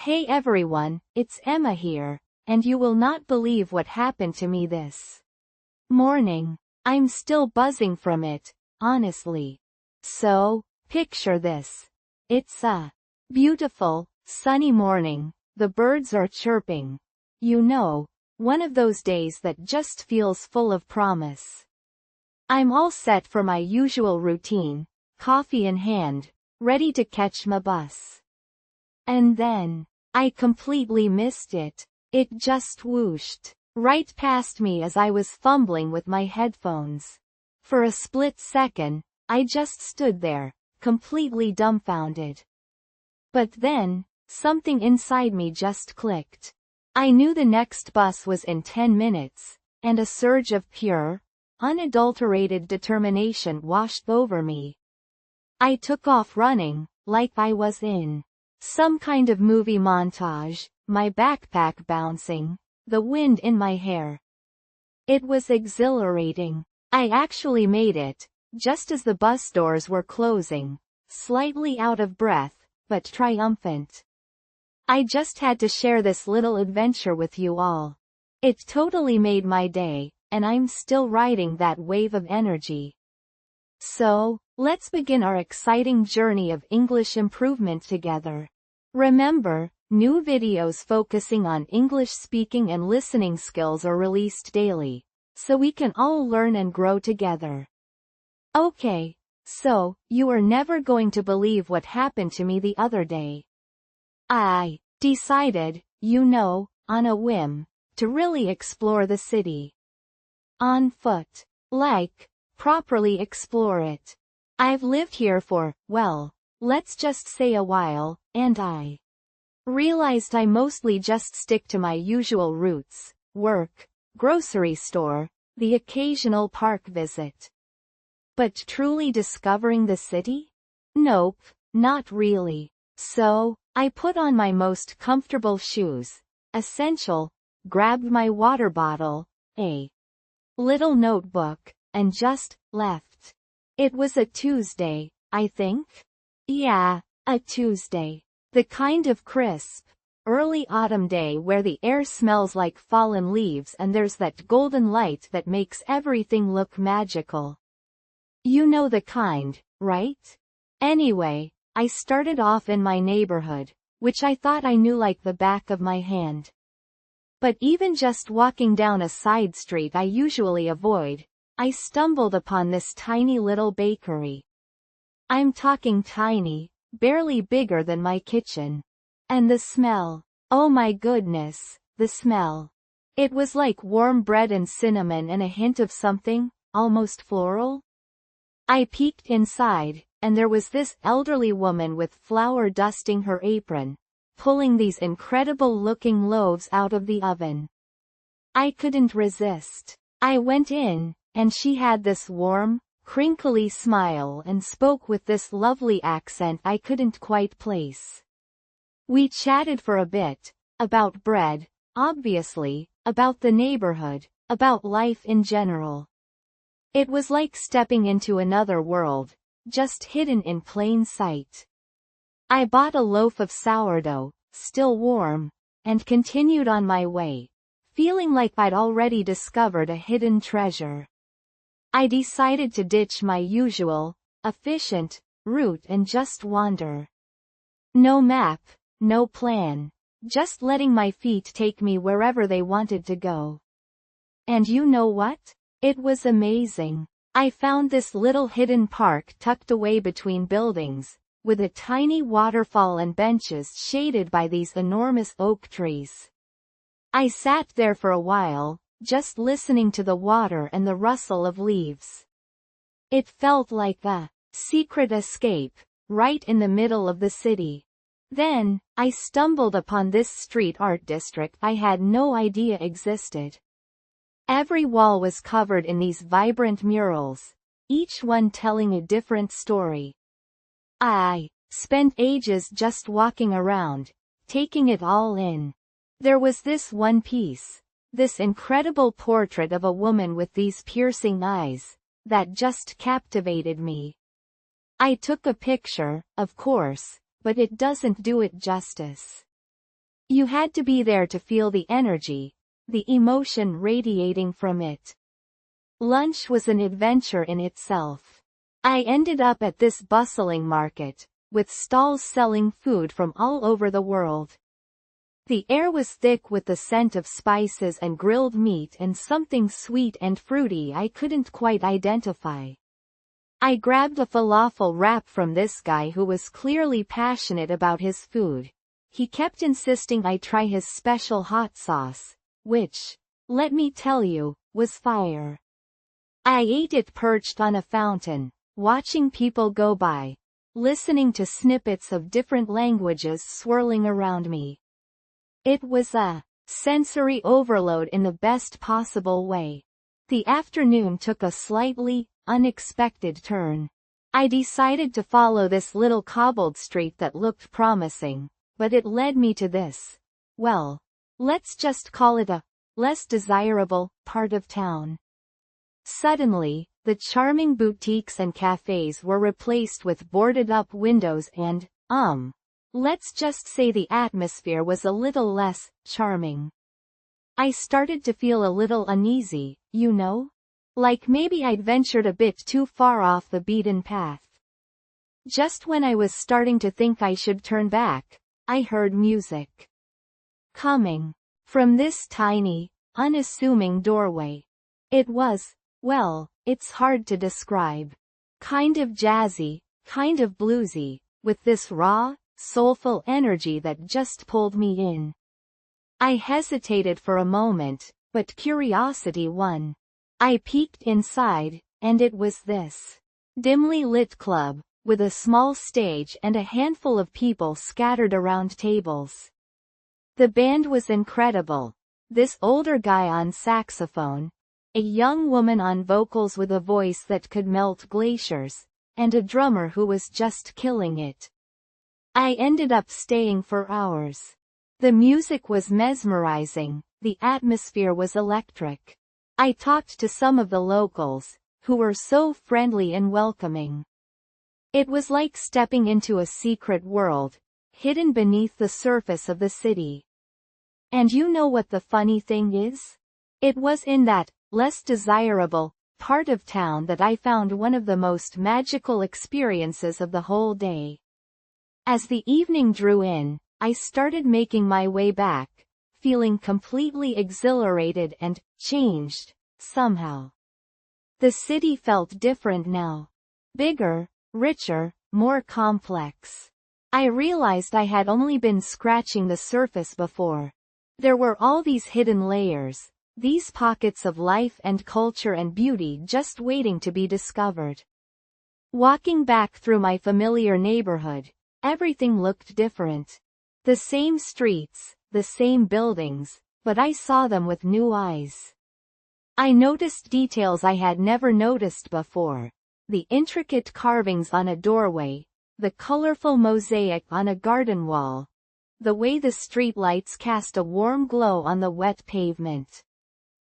Hey everyone, it's Emma here, and you will not believe what happened to me this morning. I'm still buzzing from it, honestly. So, picture this. It's a beautiful, sunny morning, the birds are chirping. You know, one of those days that just feels full of promise. I'm all set for my usual routine, coffee in hand, ready to catch my bus. And then, I completely missed it. It just whooshed right past me as I was fumbling with my headphones. For a split second, I just stood there, completely dumbfounded. But then, something inside me just clicked. I knew the next bus was in 10 minutes, and a surge of pure, unadulterated determination washed over me. I took off running, like I was in some kind of movie montage, my backpack bouncing, the wind in my hair. It was exhilarating. I actually made it, just as the bus doors were closing, slightly out of breath, but triumphant. I just had to share this little adventure with you all. It totally made my day, and I'm still riding that wave of energy. So, let's begin our exciting journey of English improvement together. Remember, new videos focusing on English speaking and listening skills are released daily, so we can all learn and grow together. Okay, so, you are never going to believe what happened to me the other day. I decided, on a whim, to really explore the city. On foot. Like, properly explore it. I've lived here for, well, let's just say a while, and I realized I mostly just stick to my usual routes: work, grocery store, the occasional park visit. But truly discovering the city? Nope, not really. So, I put on my most comfortable shoes, essential, grabbed my water bottle, a little notebook, and just left. It was a Tuesday, I think? Yeah, a Tuesday. The kind of crisp, early autumn day where the air smells like fallen leaves and there's that golden light that makes everything look magical. You know the kind, right? Anyway, I started off in my neighborhood, which I thought I knew like the back of my hand. But even just walking down a side street I usually avoid, I stumbled upon this tiny little bakery. I'm talking tiny, barely bigger than my kitchen. And the smell. Oh my goodness, the smell. It was like warm bread and cinnamon and a hint of something, almost floral. I peeked inside, and there was this elderly woman with flour dusting her apron, pulling these incredible-looking loaves out of the oven. I couldn't resist. I went in, and she had this warm, crinkly smile and spoke with this lovely accent I couldn't quite place. We chatted for a bit, about bread, obviously, about the neighborhood, about life in general. It was like stepping into another world, just hidden in plain sight. I bought a loaf of sourdough, still warm, and continued on my way, feeling like I'd already discovered a hidden treasure. I decided to ditch my usual, efficient, route and just wander. No map, no plan, just letting my feet take me wherever they wanted to go. And you know what? It was amazing. I found this little hidden park tucked away between buildings, with a tiny waterfall and benches shaded by these enormous oak trees. I sat there for a while, just listening to the water and the rustle of leaves. It felt like a secret escape, right in the middle of the city. Then, I stumbled upon this street art district I had no idea existed. Every wall was covered in these vibrant murals, each one telling a different story. I spent ages just walking around, taking it all in. There was this one piece, this incredible portrait of a woman with these piercing eyes, that just captivated me. I took a picture, of course, but it doesn't do it justice. You had to be there to feel the energy, the emotion radiating from it. Lunch was an adventure in itself. I ended up at this bustling market, with stalls selling food from all over the world. The air was thick with the scent of spices and grilled meat and something sweet and fruity I couldn't quite identify. I grabbed a falafel wrap from this guy who was clearly passionate about his food. He kept insisting I try his special hot sauce, which, let me tell you, was fire. I ate it perched on a fountain, watching people go by, listening to snippets of different languages swirling around me. It was a sensory overload in the best possible way. The afternoon took a slightly unexpected turn. I decided to follow this little cobbled street that looked promising, but it led me to this, well, let's just call it a less desirable part of town. Suddenly, the charming boutiques and cafes were replaced with boarded-up windows and, let's just say the atmosphere was a little less charming. I started to feel a little uneasy, you know? Like maybe I'd ventured a bit too far off the beaten path. Just when I was starting to think I should turn back, I heard music coming from this tiny, unassuming doorway. It was, well, it's hard to describe. Kind of jazzy, kind of bluesy, with this raw, soulful energy that just pulled me in. I hesitated for a moment, but curiosity won. I peeked inside, and it was this dimly lit club, with a small stage and a handful of people scattered around tables. The band was incredible. This older guy on saxophone, a young woman on vocals with a voice that could melt glaciers, and a drummer who was just killing it. I ended up staying for hours. The music was mesmerizing, the atmosphere was electric. I talked to some of the locals, who were so friendly and welcoming. It was like stepping into a secret world, hidden beneath the surface of the city. And you know what the funny thing is? It was in that less desirable part of town that I found one of the most magical experiences of the whole day. As the evening drew in, I started making my way back, feeling completely exhilarated and changed, somehow. The city felt different now. Bigger, richer, more complex. I realized I had only been scratching the surface before. There were all these hidden layers, these pockets of life and culture and beauty just waiting to be discovered. Walking back through my familiar neighborhood, everything looked different. The same streets, the same buildings, but I saw them with new eyes. I noticed details I had never noticed before. The intricate carvings on a doorway, the colorful mosaic on a garden wall, the way the streetlights cast a warm glow on the wet pavement.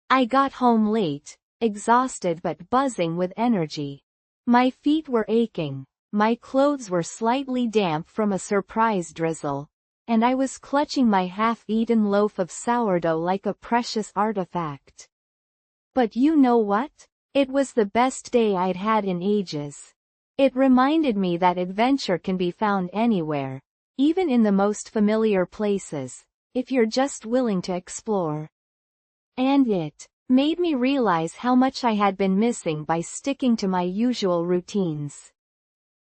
I got home late, exhausted but buzzing with energy. My feet were aching, my clothes were slightly damp from a surprise drizzle, and I was clutching my half-eaten loaf of sourdough like a precious artifact. But you know what? It was the best day I'd had in ages. It reminded me that adventure can be found anywhere, even in the most familiar places, if you're just willing to explore. And it made me realize how much I had been missing by sticking to my usual routines.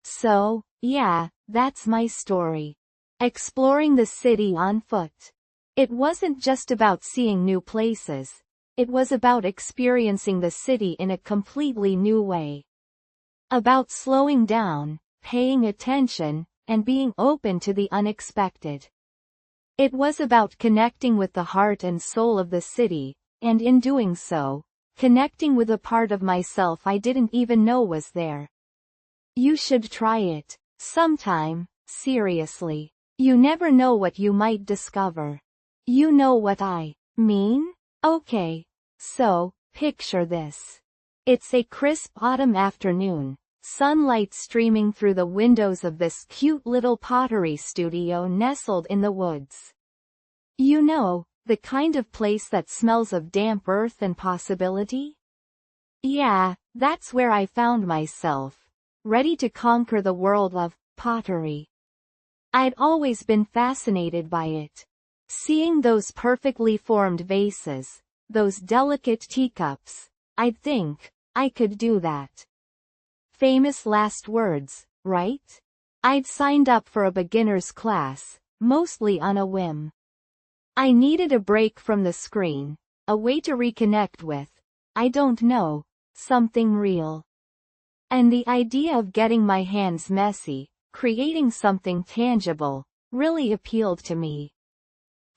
So, yeah, that's my story. Exploring the city on foot. It wasn't just about seeing new places. It was about experiencing the city in a completely new way. About slowing down, paying attention, and being open to the unexpected. It was about connecting with the heart and soul of the city, and in doing so, connecting with a part of myself I didn't even know was there. You should try it, sometime, seriously. You never know what you might discover. You know what I mean? Okay. So, picture this. It's a crisp autumn afternoon, sunlight streaming through the windows of this cute little pottery studio nestled in the woods. You know, the kind of place that smells of damp earth and possibility? Yeah, that's where I found myself, ready to conquer the world of pottery. I'd always been fascinated by it. Seeing those perfectly formed vases, those delicate teacups, I'd think, I could do that. Famous last words, right? I'd signed up for a beginner's class, mostly on a whim. I needed a break from the screen, a way to reconnect with, I don't know, something real. And the idea of getting my hands messy, creating something tangible, really appealed to me.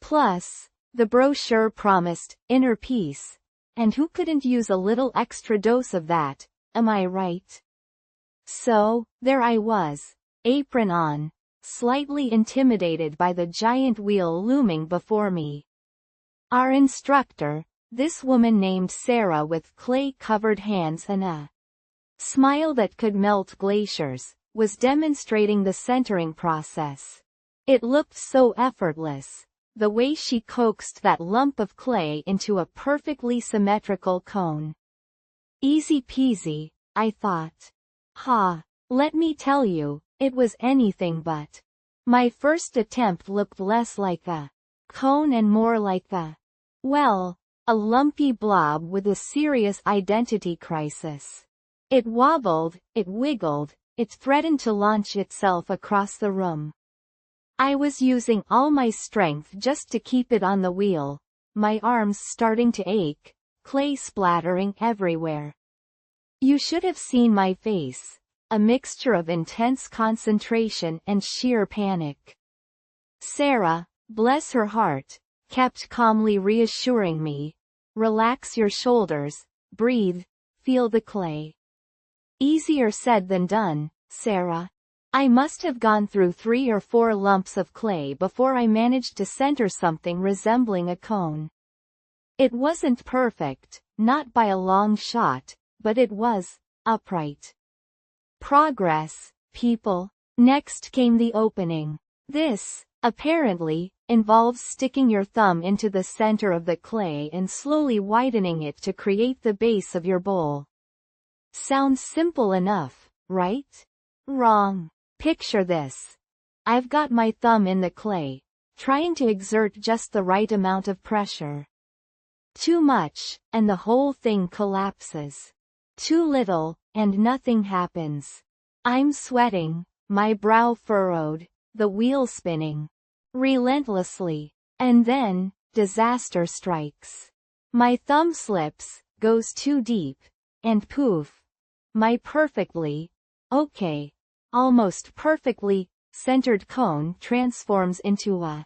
Plus, the brochure promised inner peace, and who couldn't use a little extra dose of that, am I right? So, there I was, apron on, slightly intimidated by the giant wheel looming before me. Our instructor, this woman named Sarah with clay-covered hands and a smile that could melt glaciers, was demonstrating the centering process. It looked so effortless, the way she coaxed that lump of clay into a perfectly symmetrical cone. Easy peasy, I thought. Ha, let me tell you, it was anything but. My first attempt looked less like a cone and more like well, a lumpy blob with a serious identity crisis. It wobbled, it wiggled, it threatened to launch itself across the room. I was using all my strength just to keep it on the wheel, my arms starting to ache, clay splattering everywhere. You should have seen my face, a mixture of intense concentration and sheer panic. Sarah, bless her heart, kept calmly reassuring me, relax your shoulders, breathe, feel the clay. Easier said than done, Sarah. I must have gone through 3 or 4 lumps of clay before I managed to center something resembling a cone. It wasn't perfect, not by a long shot, but it was upright. Progress, people. Next came the opening. This, apparently, involves sticking your thumb into the center of the clay and slowly widening it to create the base of your bowl. Sounds simple enough, right? Wrong. Picture this. I've got my thumb in the clay, trying to exert just the right amount of pressure. Too much, and the whole thing collapses. Too little, and nothing happens. I'm sweating, my brow furrowed, the wheel spinning relentlessly. And then, disaster strikes. My thumb slips, goes too deep, and poof. My perfectly, almost perfectly, centered cone transforms into a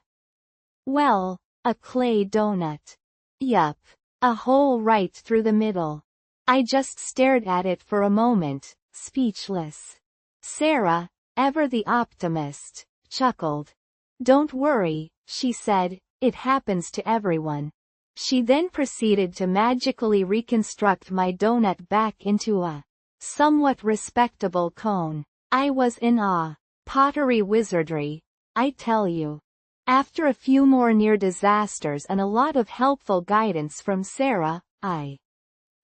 clay donut. Yup. A hole right through the middle. I just stared at it for a moment, speechless. Sarah, ever the optimist, chuckled. Don't worry, she said, it happens to everyone. She then proceeded to magically reconstruct my donut back into a somewhat respectable cone. I was in awe. Pottery wizardry, I tell you. After a few more near disasters and a lot of helpful guidance from Sarah, I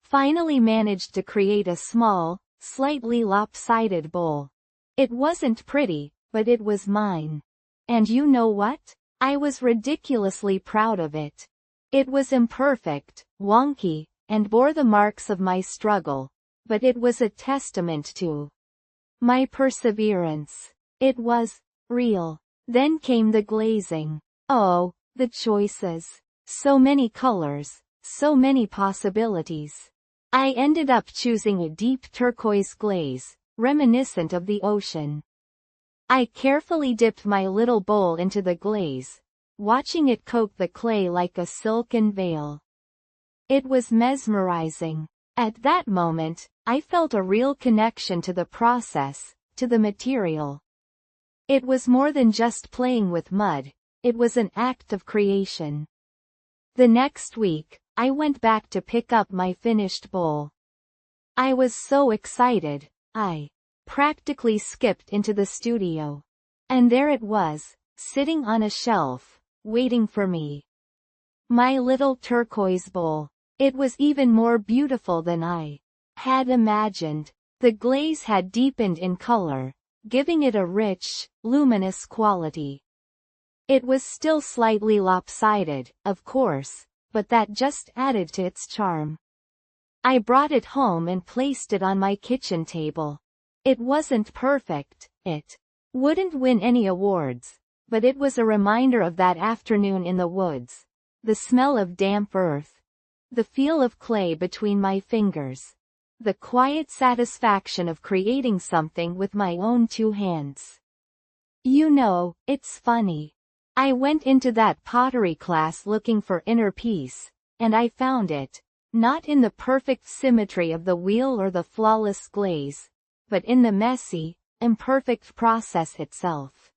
finally managed to create a small, slightly lopsided bowl. It wasn't pretty, but it was mine. And you know what? I was ridiculously proud of it. It was imperfect, wonky, and bore the marks of my struggle, but it was a testament to my perseverance. It was real. Then came the glazing. Oh, the choices. So many colors, so many possibilities. I ended up choosing a deep turquoise glaze, reminiscent of the ocean. I carefully dipped my little bowl into the glaze, watching it coat the clay like a silken veil. It was mesmerizing. At that moment, I felt a real connection to the process, to the material. It was more than just playing with mud, it was an act of creation. The next week, I went back to pick up my finished bowl. I was so excited, I practically skipped into the studio. And there it was, sitting on a shelf, waiting for me. My little turquoise bowl. It was even more beautiful than I had imagined. The glaze had deepened in color, giving it a rich, luminous quality. It was still slightly lopsided, of course, but that just added to its charm. I brought it home and placed it on my kitchen table. It wasn't perfect, it wouldn't win any awards, but it was a reminder of that afternoon in the woods, the smell of damp earth, the feel of clay between my fingers, the quiet satisfaction of creating something with my own two hands. You know, it's funny. I went into that pottery class looking for inner peace, and I found it, not in the perfect symmetry of the wheel or the flawless glaze, but in the messy, imperfect process itself.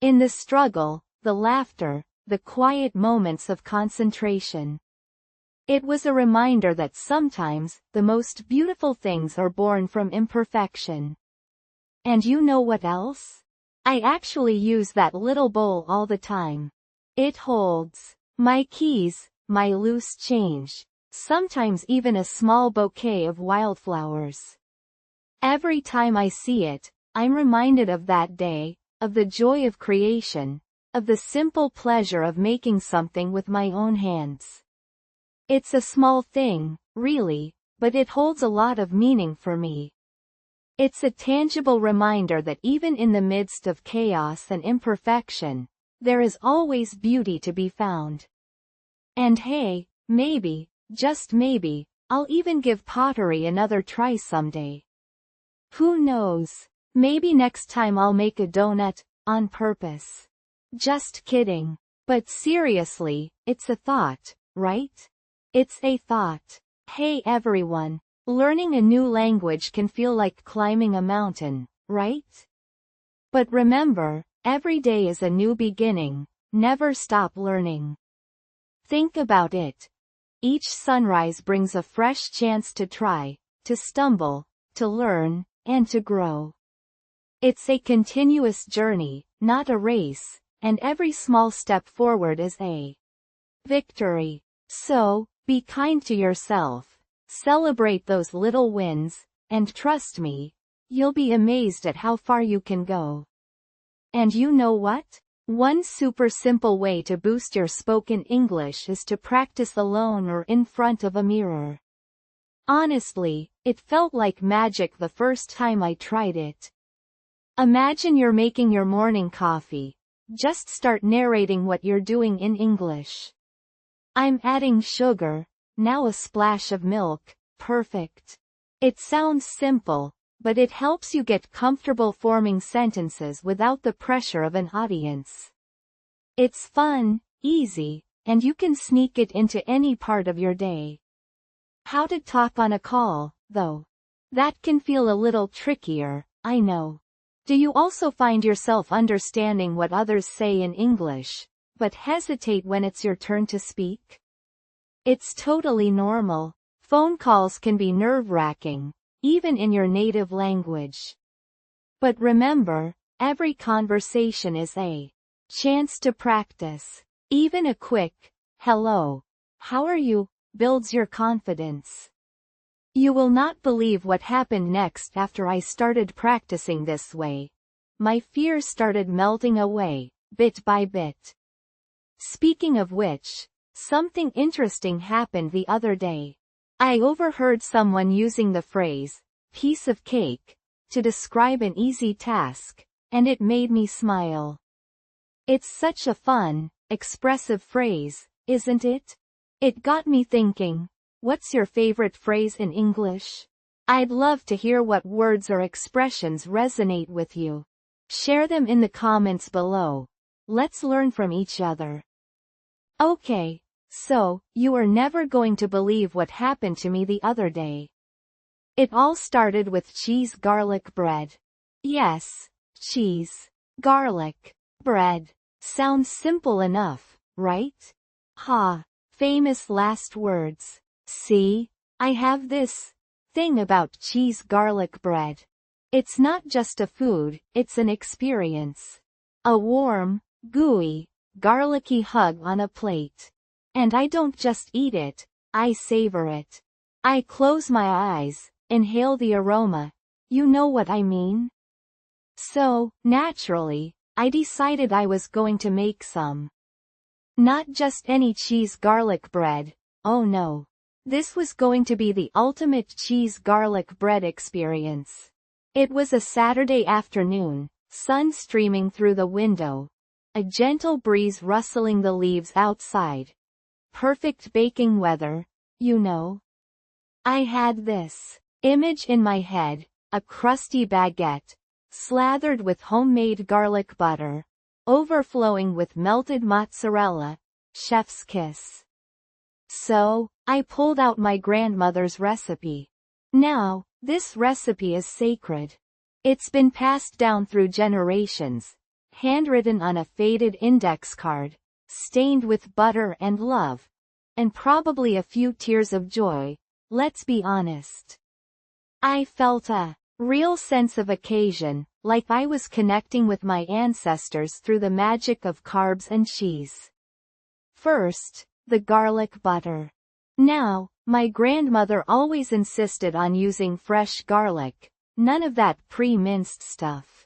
In the struggle, the laughter, the quiet moments of concentration. It was a reminder that sometimes the most beautiful things are born from imperfection. And you know what else? I actually use that little bowl all the time. It holds my keys, my loose change, sometimes even a small bouquet of wildflowers. Every time I see it, I'm reminded of that day, of the joy of creation, of the simple pleasure of making something with my own hands. It's a small thing, really, but it holds a lot of meaning for me. It's a tangible reminder that even in the midst of chaos and imperfection, there is always beauty to be found. And hey, maybe, just maybe, I'll even give pottery another try someday. Who knows? Maybe next time I'll make a donut, on purpose. Just kidding. But seriously, it's a thought, right? It's a thought. Hey everyone. Learning a new language can feel like climbing a mountain, right? But remember, every day is a new beginning. Never stop learning. Think about it. Each sunrise brings a fresh chance to try, to stumble, to learn, and to grow. It's a continuous journey, not a race, and every small step forward is a victory. So, be kind to yourself. Celebrate those little wins, and trust me, you'll be amazed at how far you can go. And you know what? One super simple way to boost your spoken English is to practice alone or in front of a mirror. Honestly, it felt like magic the first time I tried it. Imagine you're making your morning coffee. Just start narrating what you're doing in English. I'm adding sugar, now a splash of milk, perfect. It sounds simple, but it helps you get comfortable forming sentences without the pressure of an audience. It's fun, easy, and you can sneak it into any part of your day. How to talk on a call, though? That can feel a little trickier, I know. Do you also find yourself understanding what others say in English, but hesitate when it's your turn to speak? It's totally normal. Phone calls can be nerve-wracking, even in your native language. But remember, every conversation is a chance to practice. Even a quick, hello, how are you, builds your confidence. You will not believe what happened next after I started practicing this way. My fears started melting away, bit by bit. Speaking of which, something interesting happened the other day. I overheard someone using the phrase, piece of cake, to describe an easy task, and it made me smile. It's such a fun, expressive phrase, isn't it? It got me thinking, what's your favorite phrase in English? I'd love to hear what words or expressions resonate with you. Share them in the comments below. Let's learn from each other. Okay, so, you are never going to believe what happened to me the other day. It all started with cheese garlic bread. Yes, cheese, garlic, bread. Sounds simple enough, right? Ha, famous last words. See, I have this thing about cheese garlic bread. It's not just a food, it's an experience. A warm, gooey, garlicky hug on a plate. And I don't just eat it, I savor it. I close my eyes, inhale the aroma. You know what I mean? So, naturally, I decided I was going to make some. Not just any cheese garlic bread, oh no. This was going to be the ultimate cheese garlic bread experience. It was a Saturday afternoon, sun streaming through the window. A gentle breeze rustling the leaves outside. Perfect baking weather, you know. I had this image in my head, a crusty baguette, slathered with homemade garlic butter, overflowing with melted mozzarella, chef's kiss. So, I pulled out my grandmother's recipe. Now, this recipe is sacred. It's been passed down through generations, handwritten on a faded index card, stained with butter and love, and probably a few tears of joy, let's be honest. I felt a real sense of occasion, like I was connecting with my ancestors through the magic of carbs and cheese. First, the garlic butter. Now, my grandmother always insisted on using fresh garlic, none of that pre-minced stuff.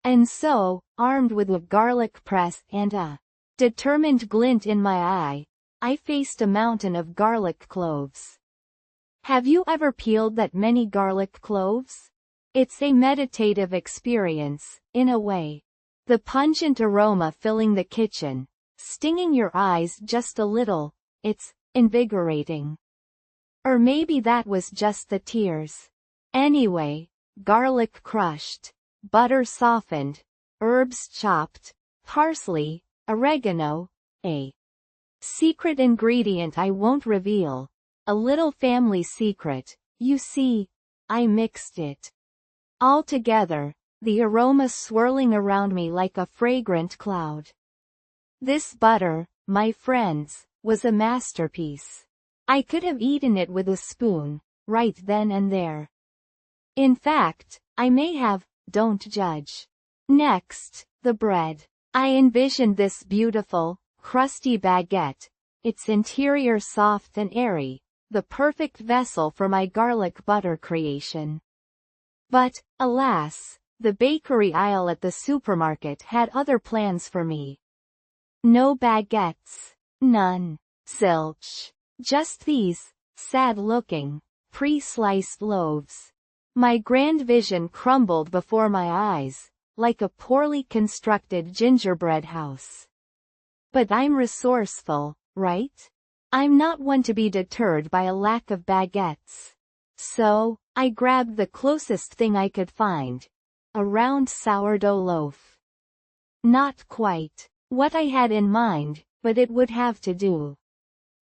And so, armed with a garlic press and a determined glint in my eye, I faced a mountain of garlic cloves. Have you ever peeled that many garlic cloves? It's a meditative experience, in a way. The pungent aroma filling the kitchen, stinging your eyes just a little, it's invigorating. Or maybe that was just the tears. Anyway, garlic crushed, butter softened, herbs chopped, parsley, oregano, a secret ingredient I won't reveal. A little family secret, you see. I mixed it all together, the aroma swirling around me like a fragrant cloud. This butter, my friends, was a masterpiece. I could have eaten it with a spoon, right then and there. In fact, I may have, don't judge. Next, the bread. I envisioned this beautiful, crusty baguette, its interior soft and airy, the perfect vessel for my garlic butter creation. But, alas, the bakery aisle at the supermarket had other plans for me. No baguettes. None. Zilch. Just these, sad-looking, pre-sliced loaves. My grand vision crumbled before my eyes, like a poorly constructed gingerbread house. But I'm resourceful, right? I'm not one to be deterred by a lack of baguettes. So, I grabbed the closest thing I could find. A round sourdough loaf. Not quite what I had in mind, but it would have to do.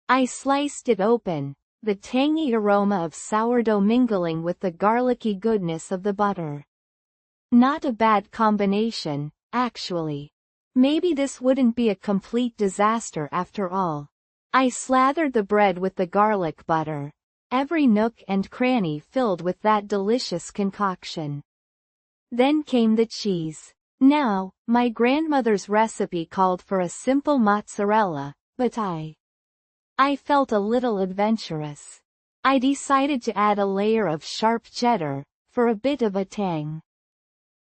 I sliced it open, the tangy aroma of sourdough mingling with the garlicky goodness of the butter. Not a bad combination, actually. Maybe this wouldn't be a complete disaster after all. I slathered the bread with the garlic butter, every nook and cranny filled with that delicious concoction. Then came the cheese. Now, my grandmother's recipe called for a simple mozzarella, but I felt a little adventurous. I decided to add a layer of sharp cheddar, for a bit of a tang.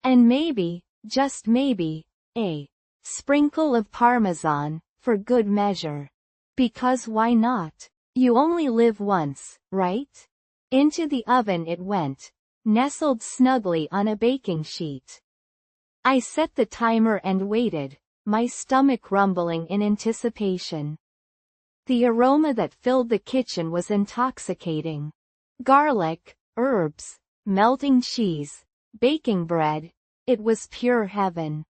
And maybe, just maybe, a sprinkle of Parmesan, for good measure. Because why not? You only live once, right? Into the oven it went, nestled snugly on a baking sheet. I set the timer and waited, my stomach rumbling in anticipation. The aroma that filled the kitchen was intoxicating. Garlic, herbs, melting cheese, baking bread, it was pure heaven.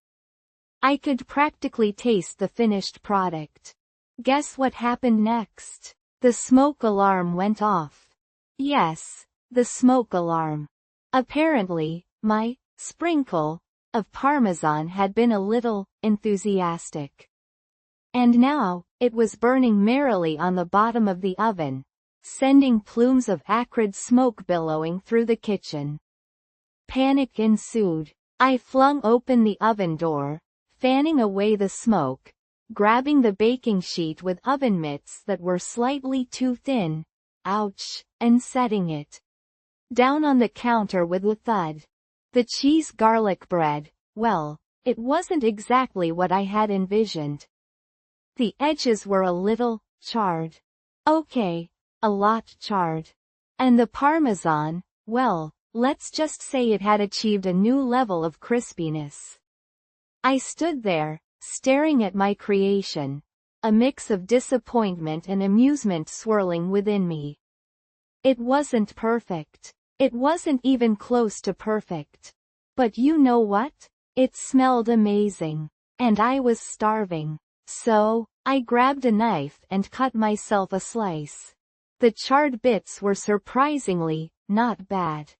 I could practically taste the finished product. Guess what happened next? The smoke alarm went off. Yes, the smoke alarm. Apparently, my sprinkle of Parmesan had been a little enthusiastic. And now, it was burning merrily on the bottom of the oven, sending plumes of acrid smoke billowing through the kitchen. Panic ensued. I flung open the oven door, fanning away the smoke, grabbing the baking sheet with oven mitts that were slightly too thin, ouch, and setting it down on the counter with a thud. The cheese garlic bread, well, it wasn't exactly what I had envisioned. The edges were a little charred. Okay, a lot charred. And the parmesan, well, let's just say it had achieved a new level of crispiness. I stood there, staring at my creation, a mix of disappointment and amusement swirling within me. It wasn't perfect. It wasn't even close to perfect. But you know what? It smelled amazing. And I was starving. So, I grabbed a knife and cut myself a slice. The charred bits were surprisingly not bad.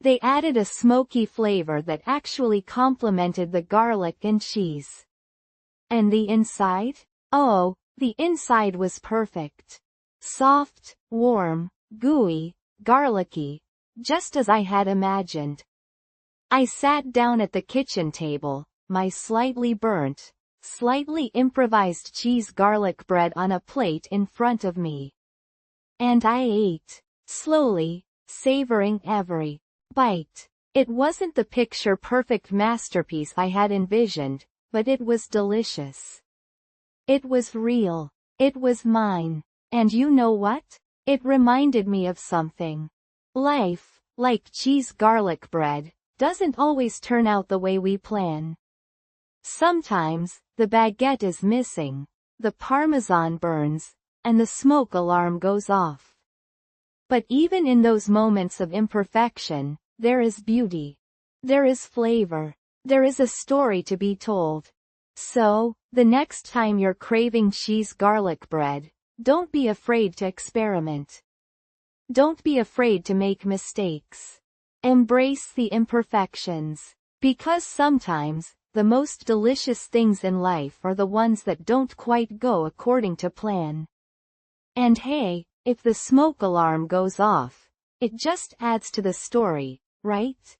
They added a smoky flavor that actually complemented the garlic and cheese. And the inside? Oh, the inside was perfect. Soft, warm, gooey, garlicky, just as I had imagined. I sat down at the kitchen table, my slightly burnt, slightly improvised cheese garlic bread on a plate in front of me. And I ate, slowly, savoring every bite. It wasn't the picture-perfect masterpiece I had envisioned, but it was delicious. It was real. It was mine. And you know what? It reminded me of something. Life, like cheese garlic bread, doesn't always turn out the way we plan. Sometimes, the baguette is missing, the parmesan burns, and the smoke alarm goes off. But even in those moments of imperfection, there is beauty. There is flavor. There is a story to be told. So, the next time you're craving cheese garlic bread, don't be afraid to experiment. Don't be afraid to make mistakes. Embrace the imperfections. Because sometimes, the most delicious things in life are the ones that don't quite go according to plan. And hey, if the smoke alarm goes off, it just adds to the story, right?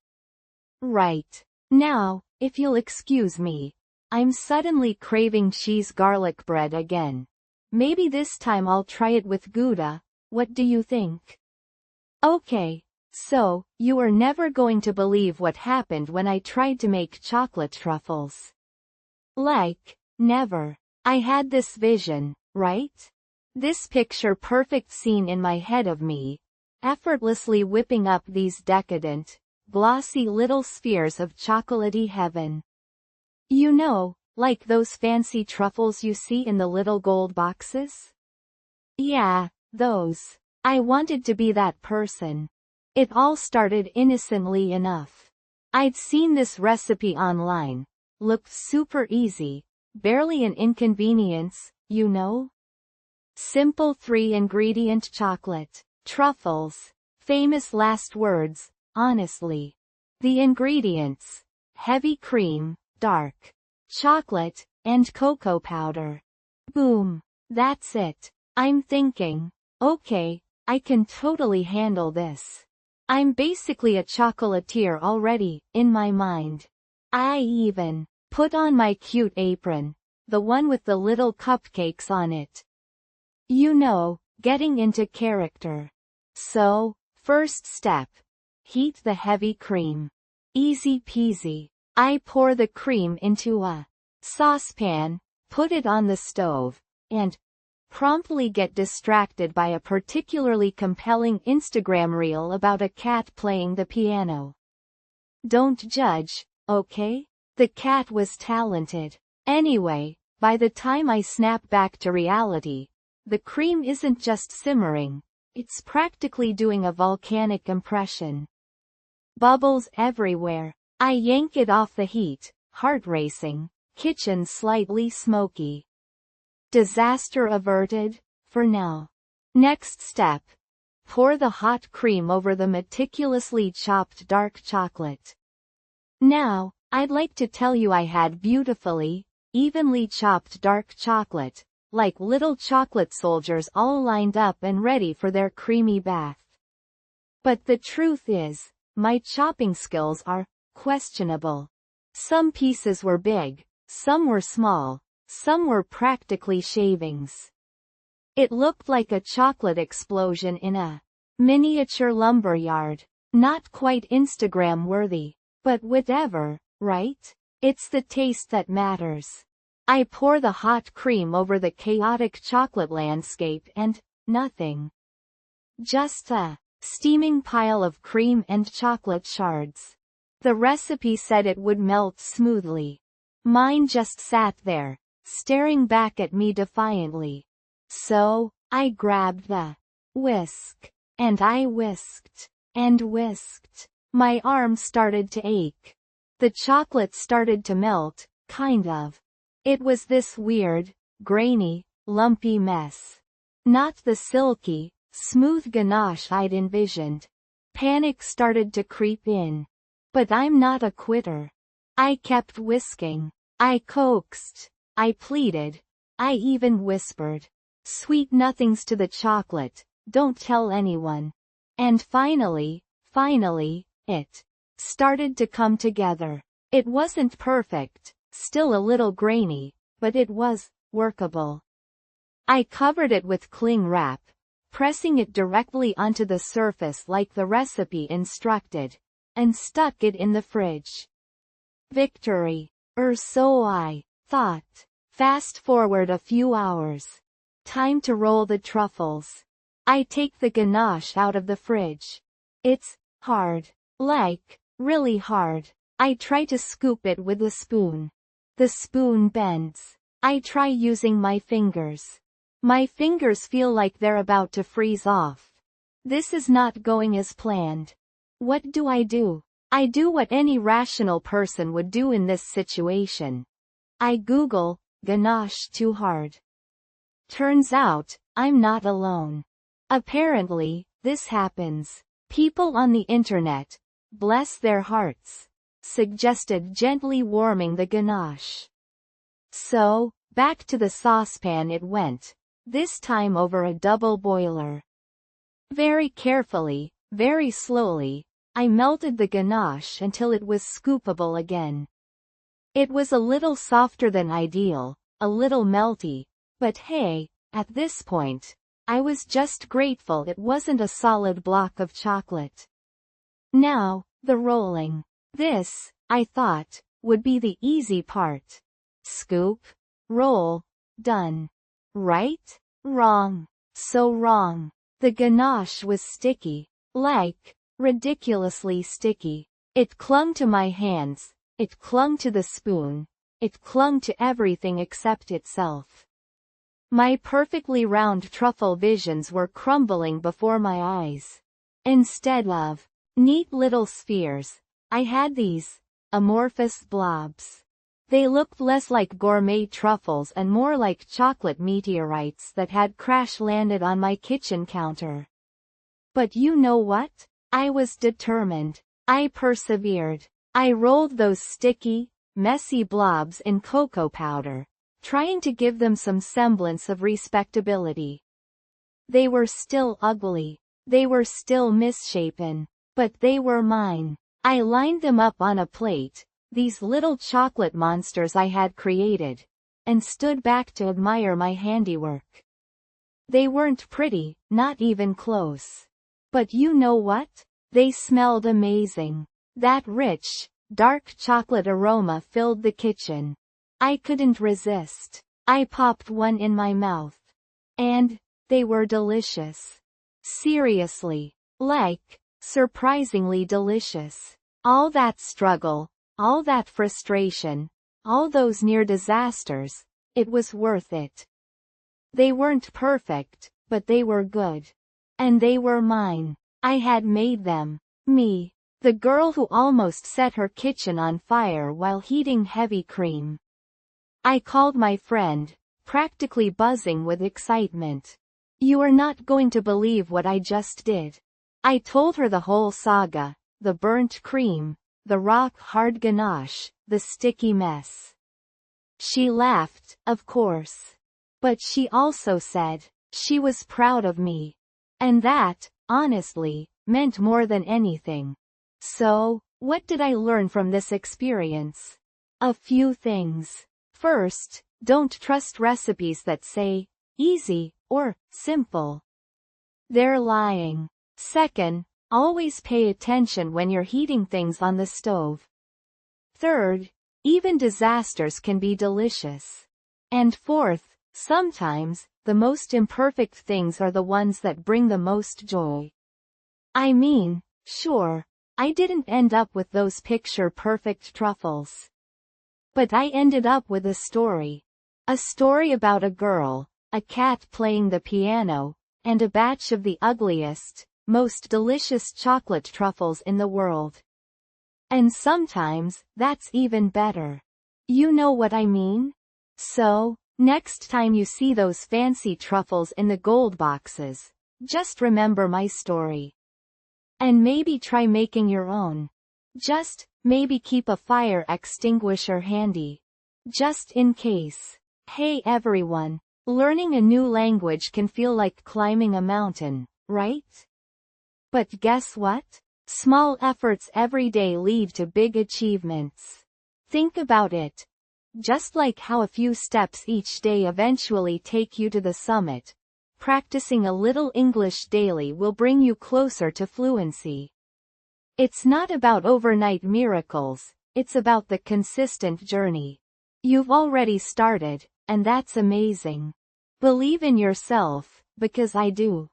Right. Now, if you'll excuse me, I'm suddenly craving cheese garlic bread again. Maybe this time I'll try it with Gouda. What do you think? Okay, so, you are never going to believe what happened when I tried to make chocolate truffles. Like, never. I had this vision, right? This picture-perfect scene in my head of me, effortlessly whipping up these decadent, glossy little spheres of chocolatey heaven. You know, like those fancy truffles you see in the little gold boxes? Yeah, those. I wanted to be that person. It all started innocently enough. I'd seen this recipe online. Looked super easy, barely an inconvenience, you know? Simple 3-ingredient chocolate, truffles, famous last words, honestly. The ingredients: heavy cream, dark chocolate, and cocoa powder. Boom. That's it. I'm thinking, okay, I can totally handle this. I'm basically a chocolatier already, in my mind. I even put on my cute apron, the one with the little cupcakes on it. You know, getting into character. So, first step. Heat the heavy cream. Easy peasy. I pour the cream into a saucepan, put it on the stove, and promptly get distracted by a particularly compelling Instagram reel about a cat playing the piano. Don't judge, okay? The cat was talented. Anyway, by the time I snap back to reality, the cream isn't just simmering, it's practically doing a volcanic impression. Bubbles everywhere. I yank it off the heat, heart racing, kitchen slightly smoky. Disaster averted, for now. Next step. Pour the hot cream over the meticulously chopped dark chocolate. Now, I'd like to tell you I had beautifully, evenly chopped dark chocolate, like little chocolate soldiers all lined up and ready for their creamy bath. But the truth is, my chopping skills are questionable. Some pieces were big, some were small, Some were practically shavings. It looked like a chocolate explosion in a miniature lumberyard. Not quite Instagram worthy. But whatever, right? It's the taste that matters. I pour the hot cream over the chaotic chocolate landscape and nothing. Just a steaming pile of cream and chocolate shards. The recipe said it would melt smoothly. Mine just sat there, staring back at me defiantly. So, I grabbed the whisk, and I whisked, and whisked. My arm started to ache. The chocolate started to melt, kind of. It was this weird, grainy, lumpy mess. Not the silky, smooth ganache I'd envisioned. Panic started to creep in. But I'm not a quitter. I kept whisking. I coaxed. I pleaded. I even whispered. Sweet nothings to the chocolate, don't tell anyone. And finally, it started to come together. It wasn't perfect, still a little grainy, but it was workable. I covered it with cling wrap, pressing it directly onto the surface like the recipe instructed, and stuck it in the fridge. Victory. Or so I thought. Fast forward a few hours. Time to roll the truffles. I take the ganache out of the fridge. It's hard. Like, really hard. I try to scoop it with a spoon. The spoon bends. I try using my fingers. My fingers feel like they're about to freeze off. This is not going as planned. What do? I do what any rational person would do in this situation. I Google, ganache too hard. Turns out, I'm not alone. Apparently, this happens. People on the internet, bless their hearts, suggested gently warming the ganache. So, back to the saucepan it went, this time over a double boiler. Very carefully, very slowly, I melted the ganache until it was scoopable again. It was a little softer than ideal, a little melty, but hey, at this point, I was just grateful it wasn't a solid block of chocolate. Now, the rolling. This, I thought, would be the easy part. Scoop, roll, done. Right? Wrong. So wrong. The ganache was sticky. Like, ridiculously sticky. It clung to my hands, it clung to the spoon, it clung to everything except itself. My perfectly round truffle visions were crumbling before my eyes. Instead of neat little spheres, I had these amorphous blobs. They looked less like gourmet truffles and more like chocolate meteorites that had crash-landed on my kitchen counter. But you know what? I was determined. I persevered. I rolled those sticky, messy blobs in cocoa powder, trying to give them some semblance of respectability. They were still ugly. They were still misshapen. But they were mine. I lined them up on a plate, these little chocolate monsters I had created, and stood back to admire my handiwork. They weren't pretty, not even close. But you know what? They smelled amazing. That rich, dark chocolate aroma filled the kitchen. I couldn't resist. I popped one in my mouth. And they were delicious. Seriously. Like, surprisingly delicious. All that struggle, all that frustration, all those near disasters, it was worth it. They weren't perfect, but they were good. And they were mine. I had made them. Me. The girl who almost set her kitchen on fire while heating heavy cream. I called my friend, practically buzzing with excitement. You are not going to believe what I just did. I told her the whole saga, the burnt cream, the rock-hard ganache, the sticky mess. She laughed, of course. But she also said, she was proud of me. And that, honestly, meant more than anything. So, what did I learn from this experience? A few things. First, Don't trust recipes that say, easy, or simple. They're lying. Second, always pay attention when you're heating things on the stove. Third, even disasters can be delicious. And fourth, sometimes, the most imperfect things are the ones that bring the most joy. I mean, sure, I didn't end up with those picture-perfect truffles. But I ended up with a story. A story about a girl, a cat playing the piano, and a batch of the ugliest, most delicious chocolate truffles in the world. And sometimes, that's even better. You know what I mean? So, next time you see those fancy truffles in the gold boxes, just remember my story. And maybe try making your own. Just, maybe keep a fire extinguisher handy. Just in case. Hey everyone, learning a new language can feel like climbing a mountain, right? But guess what? Small efforts every day lead to big achievements. Think about it. Just like how a few steps each day eventually take you to the summit, practicing a little English daily will bring you closer to fluency. It's not about overnight miracles, it's about the consistent journey. You've already started, and that's amazing. Believe in yourself, because I do.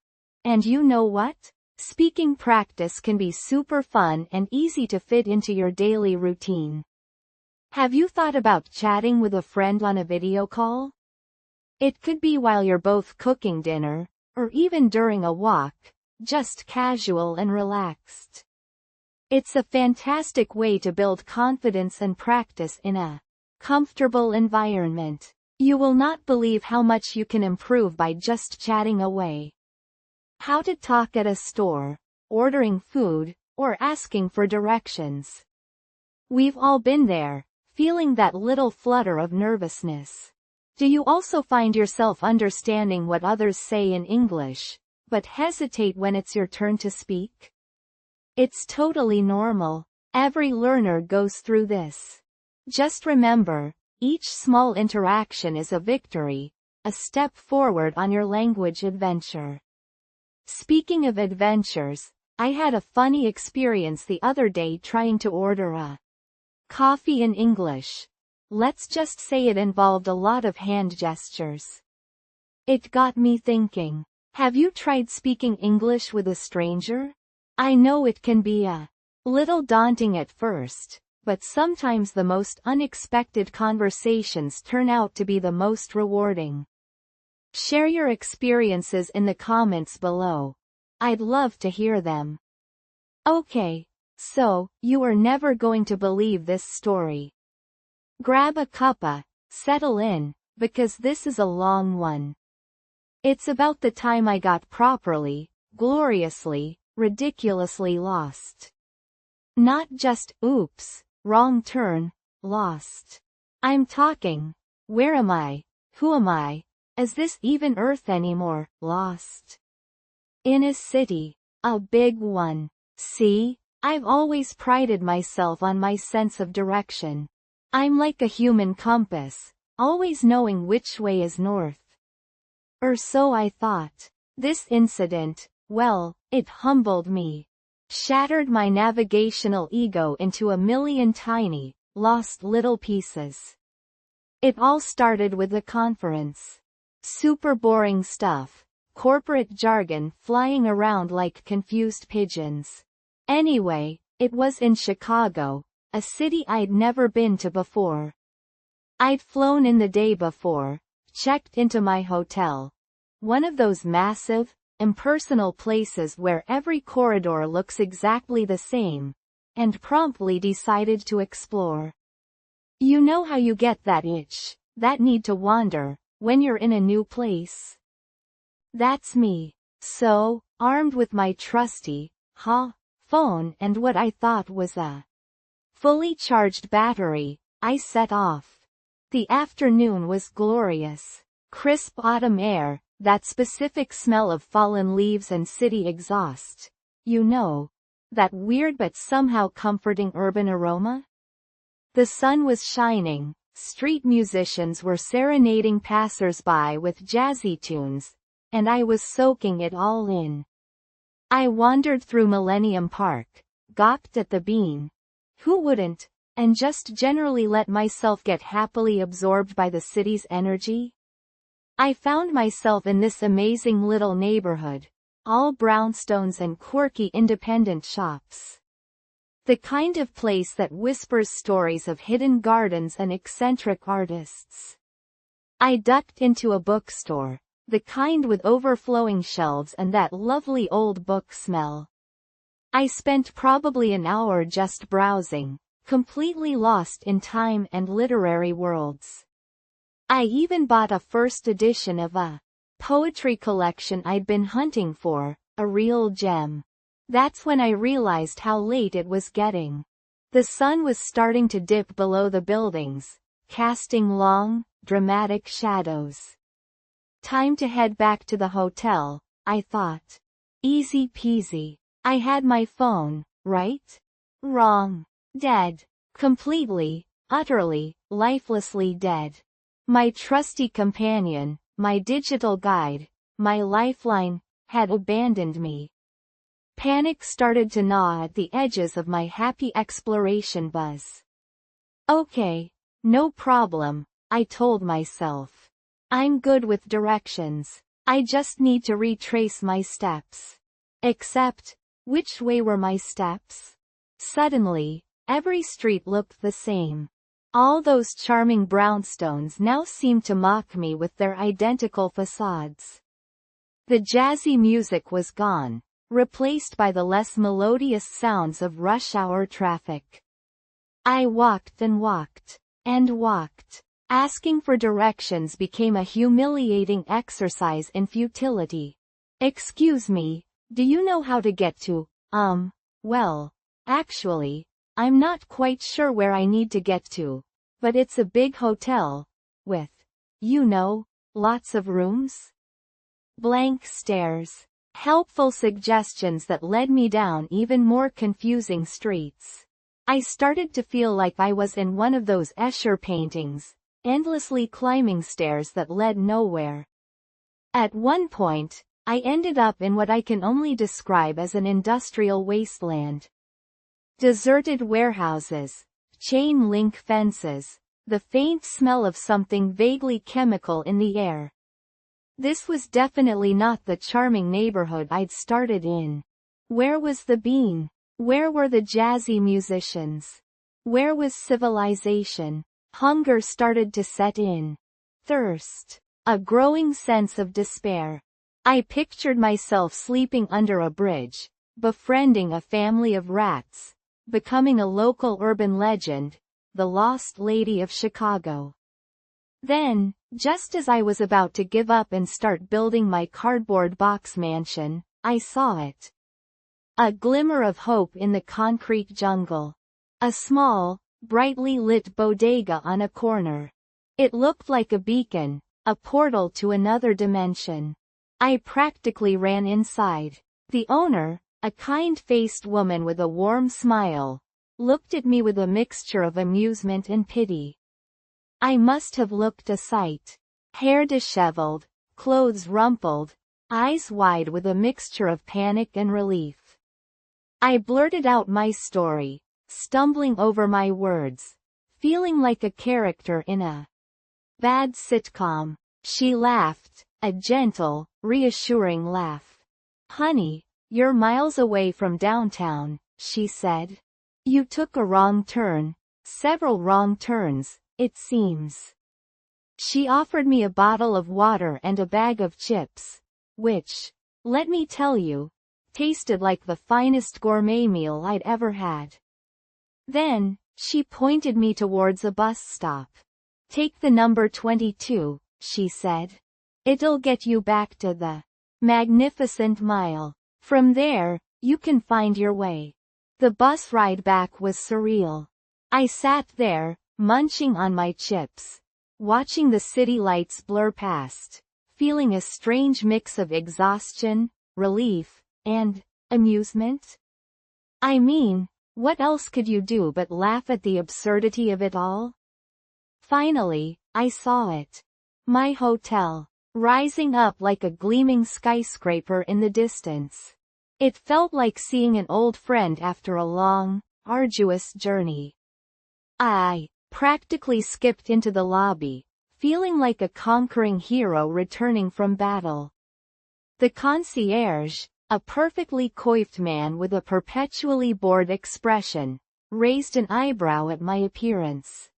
And you know what? Speaking practice can be super fun and easy to fit into your daily routine. Have you thought about chatting with a friend on a video call? It could be while you're both cooking dinner, or even during a walk, just casual and relaxed. It's a fantastic way to build confidence and practice in a comfortable environment. You will not believe how much you can improve by just chatting away. How to talk at a store, ordering food, or asking for directions. We've all been there, feeling that little flutter of nervousness. Do you also find yourself understanding what others say in English, but hesitate when it's your turn to speak? It's totally normal. Every learner goes through this. Just remember, each small interaction is a victory, a step forward on your language adventure. Speaking of adventures, I had a funny experience the other day trying to order a coffee in English. Let's just say it involved a lot of hand gestures. It got me thinking. Have you tried speaking English with a stranger? I know it can be a little daunting at first, but sometimes the most unexpected conversations turn out to be the most rewarding. Share your experiences in the comments below. I'd love to hear them. Okay, so, you are never going to believe this story. Grab a cuppa, settle in, because this is a long one. It's about the time I got properly, gloriously, ridiculously lost. Not just, oops, wrong turn, lost. I'm talking, where am I, who am I, is this even Earth anymore, lost. In a city, a big one. See, I've always prided myself on my sense of direction. I'm like a human compass, always knowing which way is north. Or so I thought. This incident, well, it humbled me. Shattered my navigational ego into a million tiny, lost little pieces. It all started with the conference. Super boring stuff. Corporate jargon flying around like confused pigeons. Anyway, it was in Chicago, a city I'd never been to before. I'd flown in the day before, checked into my hotel. One of those massive, impersonal places where every corridor looks exactly the same, and promptly decided to explore. You know how you get that itch, that need to wander, when you're in a new place? That's me. So, armed with my trusty, phone and what I thought was a fully charged battery, I set off. The afternoon was glorious. Crisp autumn air, that specific smell of fallen leaves and city exhaust. You know, that weird but somehow comforting urban aroma? The sun was shining, street musicians were serenading passers-by with jazzy tunes, and I was soaking it all in. I wandered through Millennium Park, gawped at the Bean. Who wouldn't? And just generally let myself get happily absorbed by the city's energy. I found myself in this amazing little neighborhood, all brownstones and quirky independent shops. The kind of place that whispers stories of hidden gardens and eccentric artists. I ducked into a bookstore, the kind with overflowing shelves and that lovely old book smell. I spent probably an hour just browsing, completely lost in time and literary worlds. I even bought a first edition of a poetry collection I'd been hunting for, a real gem. That's when I realized how late it was getting. The sun was starting to dip below the buildings, casting long, dramatic shadows. Time to head back to the hotel, I thought. Easy peasy. I had my phone, right? Wrong. Dead. Completely, utterly, lifelessly dead. My trusty companion, my digital guide, my lifeline, had abandoned me. Panic started to gnaw at the edges of my happy exploration buzz. Okay, no problem, I told myself. I'm good with directions. I just need to retrace my steps. Except, which way were my steps? Suddenly, every street looked the same. All those charming brownstones now seemed to mock me with their identical facades. The jazzy music was gone, replaced by the less melodious sounds of rush-hour traffic. I walked and walked, and walked. Asking for directions became a humiliating exercise in futility. Excuse me, do you know how to get to, well, actually, I'm not quite sure where I need to get to, but it's a big hotel, with, lots of rooms? Blank stares. Helpful suggestions that led me down even more confusing streets. I started to feel like I was in one of those Escher paintings, endlessly climbing stairs that led nowhere. At one point, I ended up in what I can only describe as an industrial wasteland. Deserted warehouses, chain link fences, the faint smell of something vaguely chemical in the air. This was definitely not the charming neighborhood I'd started in. Where was the Bean? Where were the jazzy musicians? Where was civilization? Hunger started to set in. Thirst. A growing sense of despair. I pictured myself sleeping under a bridge, befriending a family of rats, becoming a local urban legend, the Lost Lady of Chicago. Then, just as I was about to give up and start building my cardboard box mansion, I saw it. A glimmer of hope in the concrete jungle. A small, brightly lit bodega on a corner. It looked like a beacon, a portal to another dimension. I practically ran inside. The owner, a kind-faced woman with a warm smile, looked at me with a mixture of amusement and pity. I must have looked a sight. Hair disheveled, clothes rumpled, eyes wide with a mixture of panic and relief. I blurted out my story, stumbling over my words, feeling like a character in a bad sitcom. She laughed, a gentle, reassuring laugh. Honey, you're miles away from downtown, she said. You took a wrong turn, several wrong turns, it seems. She offered me a bottle of water and a bag of chips, which, let me tell you, tasted like the finest gourmet meal I'd ever had. Then, she pointed me towards a bus stop. Take the number 22, she said. It'll get you back to the Magnificent Mile. From there, you can find your way. The bus ride back was surreal. I sat there, munching on my chips, watching the city lights blur past, feeling a strange mix of exhaustion, relief, and amusement. I mean, what else could you do but laugh at the absurdity of it all? Finally, I saw it. My hotel, rising up like a gleaming skyscraper in the distance. It felt like seeing an old friend after a long, arduous journey. I practically skipped into the lobby, feeling like a conquering hero returning from battle. The concierge, a perfectly coiffed man with a perpetually bored expression, raised an eyebrow at my appearance.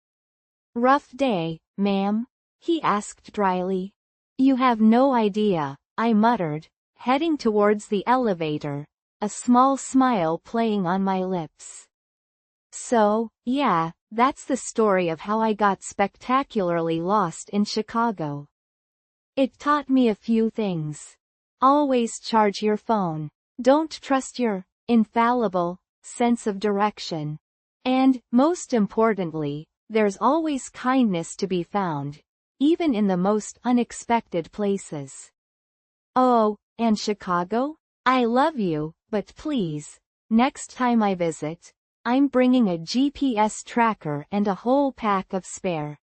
"Rough day, ma'am?" he asked dryly. "You have no idea," I muttered, heading towards the elevator, a small smile playing on my lips. So, yeah, that's the story of how I got spectacularly lost in Chicago. It taught me a few things. Always charge your phone. Don't trust your infallible sense of direction. And, most importantly, there's always kindness to be found, even in the most unexpected places. Oh, and Chicago? I love you, but please, next time I visit, I'm bringing a GPS tracker and a whole pack of spare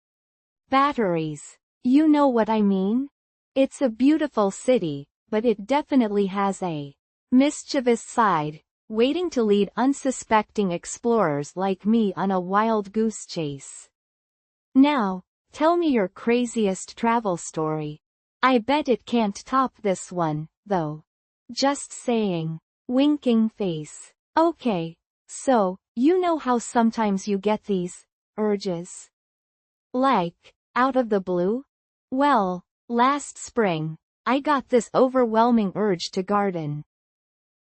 batteries. You know what I mean? It's a beautiful city, but it definitely has a mischievous side, waiting to lead unsuspecting explorers like me on a wild goose chase. Now, tell me your craziest travel story. I bet it can't top this one, though. Just saying. Winking face. Okay. So, you know how sometimes you get these urges? Like, out of the blue? Well, last spring, I got this overwhelming urge to garden.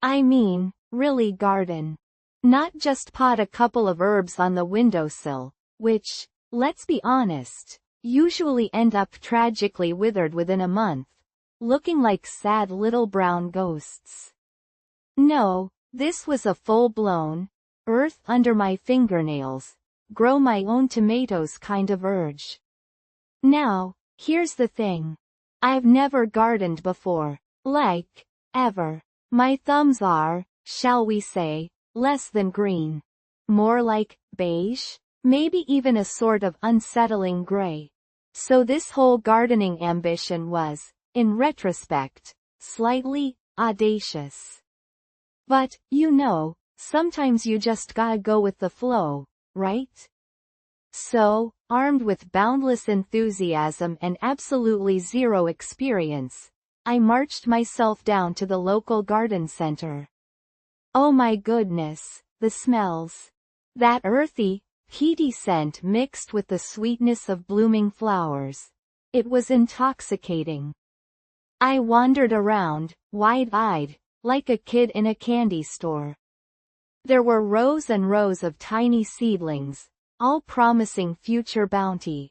I mean, really garden. Not just pot a couple of herbs on the windowsill, which, let's be honest, usually end up tragically withered within a month, looking like sad little brown ghosts. No, this was a full-blown, earth under my fingernails, grow my own tomatoes kind of urge. Now, here's the thing. I've never gardened before. Like, ever. My thumbs are, shall we say, less than green. More like, beige? Maybe even a sort of unsettling gray. So this whole gardening ambition was, in retrospect, slightly audacious. But, you know, sometimes you just gotta go with the flow, right? So, armed with boundless enthusiasm and absolutely zero experience, I marched myself down to the local garden center. Oh my goodness, the smells. That earthy, peaty scent mixed with the sweetness of blooming flowers. It was intoxicating. I wandered around, wide-eyed, like a kid in a candy store. There were rows and rows of tiny seedlings, all promising future bounty.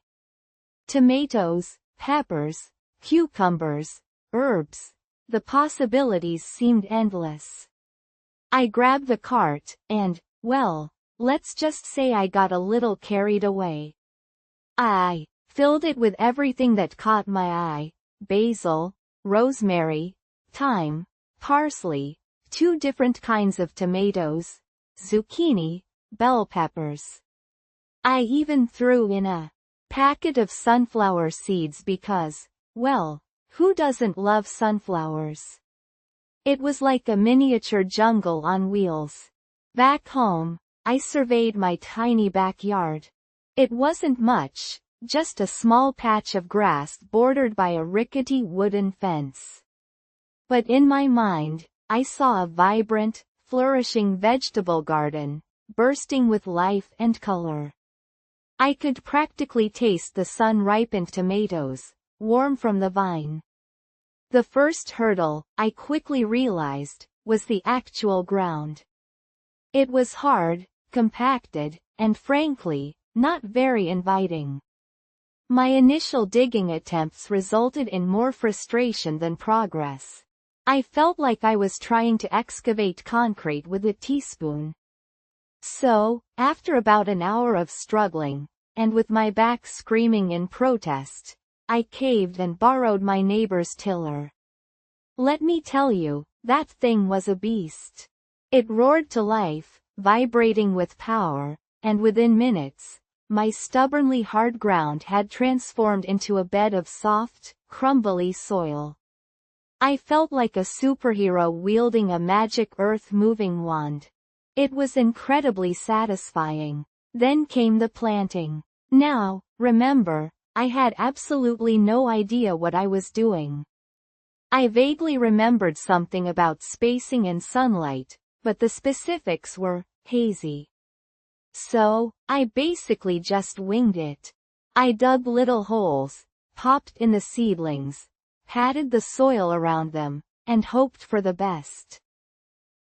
Tomatoes, peppers, cucumbers, herbs. The possibilities seemed endless. I grabbed the cart, and, well, let's just say I got a little carried away. I filled it with everything that caught my eye: basil, rosemary, thyme, parsley, 2 different kinds of tomatoes, zucchini, bell peppers. I even threw in a packet of sunflower seeds because, well, who doesn't love sunflowers? It was like a miniature jungle on wheels. Back home, I surveyed my tiny backyard. It wasn't much, just a small patch of grass bordered by a rickety wooden fence. But in my mind, I saw a vibrant, flourishing vegetable garden, bursting with life and color. I could practically taste the sun-ripened tomatoes, warm from the vine. The first hurdle, I quickly realized, was the actual ground. It was hard, compacted, and frankly, not very inviting. My initial digging attempts resulted in more frustration than progress. I felt like I was trying to excavate concrete with a teaspoon. So, after about an hour of struggling, and with my back screaming in protest, I caved and borrowed my neighbor's tiller. Let me tell you, that thing was a beast. It roared to life, vibrating with power, and within minutes, my stubbornly hard ground had transformed into a bed of soft, crumbly soil. I felt like a superhero wielding a magic earth-moving wand. It was incredibly satisfying. Then came the planting. Now, remember, I had absolutely no idea what I was doing. I vaguely remembered something about spacing and sunlight, but the specifics were hazy. So, I basically just winged it. I dug little holes, popped in the seedlings, patted the soil around them, and hoped for the best.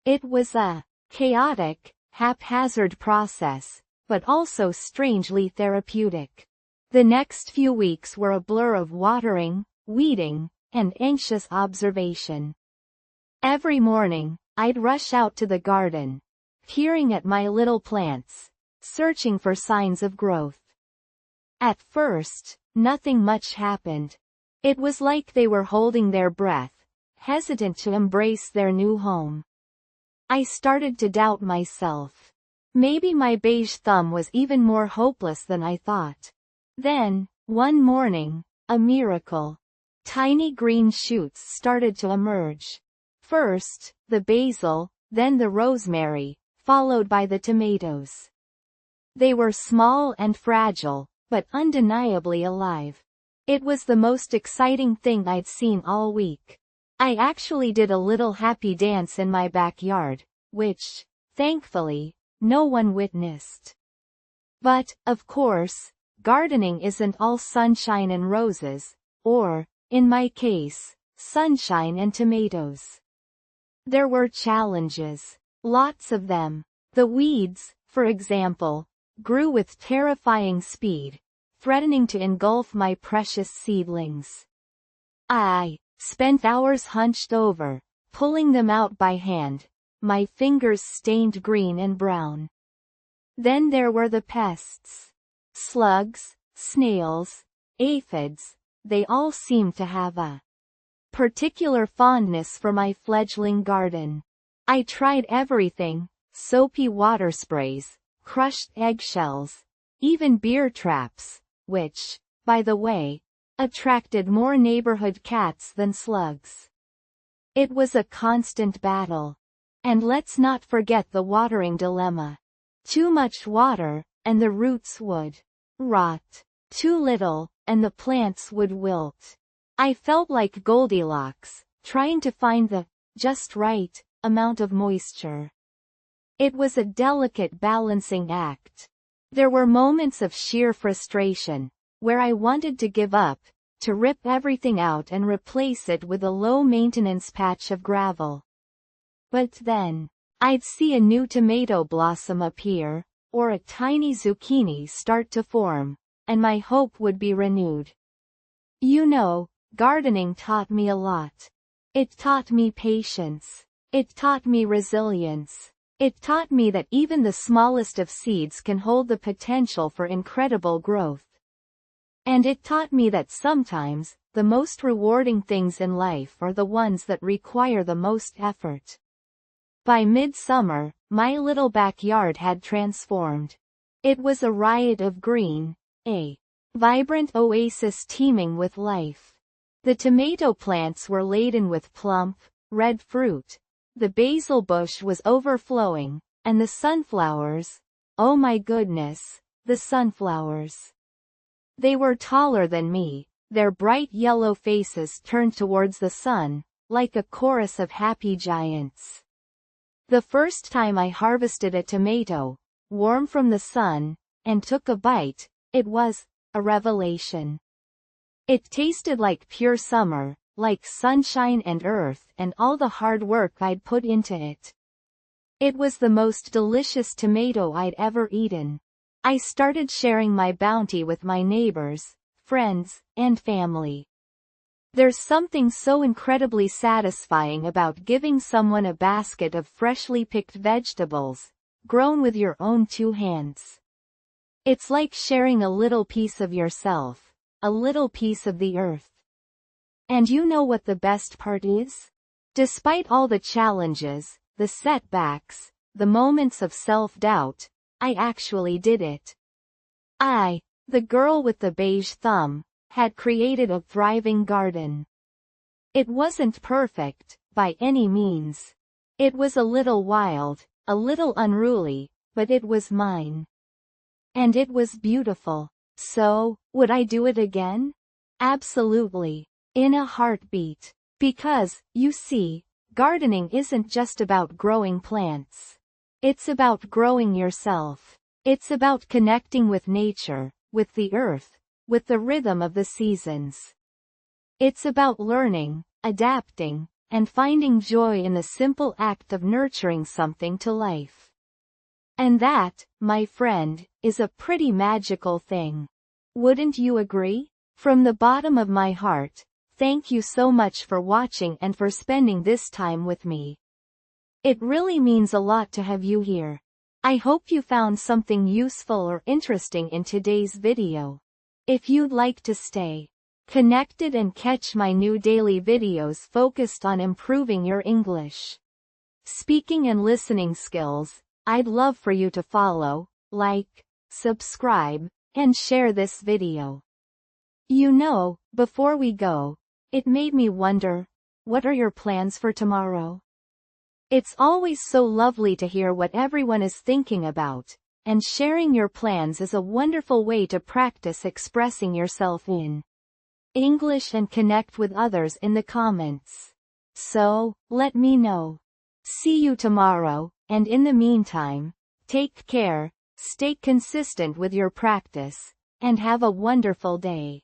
It was a chaotic, haphazard process, but also strangely therapeutic. The next few weeks were a blur of watering, weeding, and anxious observation. Every morning, I'd rush out to the garden, peering at my little plants, searching for signs of growth. At first, nothing much happened. It was like they were holding their breath, hesitant to embrace their new home. I started to doubt myself. Maybe my beige thumb was even more hopeless than I thought. Then, one morning, a miracle. Tiny green shoots started to emerge. First, the basil, then the rosemary, followed by the tomatoes. They were small and fragile, but undeniably alive. It was the most exciting thing I'd seen all week. I actually did a little happy dance in my backyard, which, thankfully, no one witnessed. But, of course, gardening isn't all sunshine and roses, or, in my case, sunshine and tomatoes. There were challenges. Lots of them. The weeds, for example, grew with terrifying speed, threatening to engulf my precious seedlings. I spent hours hunched over, pulling them out by hand, my fingers stained green and brown. Then there were the pests. Slugs, snails, aphids, they all seemed to have a particular fondness for my fledgling garden. I tried everything, soapy water sprays, crushed eggshells, even beer traps, which, by the way, attracted more neighborhood cats than slugs. It was a constant battle. And let's not forget the watering dilemma. Too much water, and the roots would rot. Too little, and the plants would wilt. I felt like Goldilocks, trying to find the just right amount of moisture. It was a delicate balancing act. There were moments of sheer frustration, where I wanted to give up, to rip everything out and replace it with a low-maintenance patch of gravel. But then, I'd see a new tomato blossom appear, or a tiny zucchini start to form, and my hope would be renewed. You know, gardening taught me a lot. It taught me patience. It taught me resilience. It taught me that even the smallest of seeds can hold the potential for incredible growth. And it taught me that sometimes, the most rewarding things in life are the ones that require the most effort. By midsummer, my little backyard had transformed. It was a riot of green, a vibrant oasis teeming with life. The tomato plants were laden with plump, red fruit. The basil bush was overflowing, and the sunflowers, oh my goodness, the sunflowers. They were taller than me, their bright yellow faces turned towards the sun, like a chorus of happy giants. The first time I harvested a tomato, warm from the sun, and took a bite, it was a revelation. It tasted like pure summer, like sunshine and earth and all the hard work I'd put into it. It was the most delicious tomato I'd ever eaten. I started sharing my bounty with my neighbors, friends, and family. There's something so incredibly satisfying about giving someone a basket of freshly picked vegetables, grown with your own two hands. It's like sharing a little piece of yourself, a little piece of the earth. And you know what the best part is? Despite all the challenges, the setbacks, the moments of self-doubt, I actually did it. I, the girl with the beige thumb, had created a thriving garden. It wasn't perfect, by any means. It was a little wild, a little unruly, but it was mine. And it was beautiful. So, would I do it again? Absolutely. In a heartbeat. Because, you see, gardening isn't just about growing plants. It's about growing yourself. It's about connecting with nature, with the earth, with the rhythm of the seasons. It's about learning, adapting, and finding joy in the simple act of nurturing something to life. And that, my friend, is a pretty magical thing. Wouldn't you agree? From the bottom of my heart, thank you so much for watching and for spending this time with me. It really means a lot to have you here. I hope you found something useful or interesting in today's video. If you'd like to stay connected and catch my new daily videos focused on improving your English speaking and listening skills, I'd love for you to follow, like, subscribe, and share this video. You know, before we go, it made me wonder, what are your plans for tomorrow? It's always so lovely to hear what everyone is thinking about, and sharing your plans is a wonderful way to practice expressing yourself in English and connect with others in the comments. So, let me know. See you tomorrow, and in the meantime, take care, stay consistent with your practice, and have a wonderful day.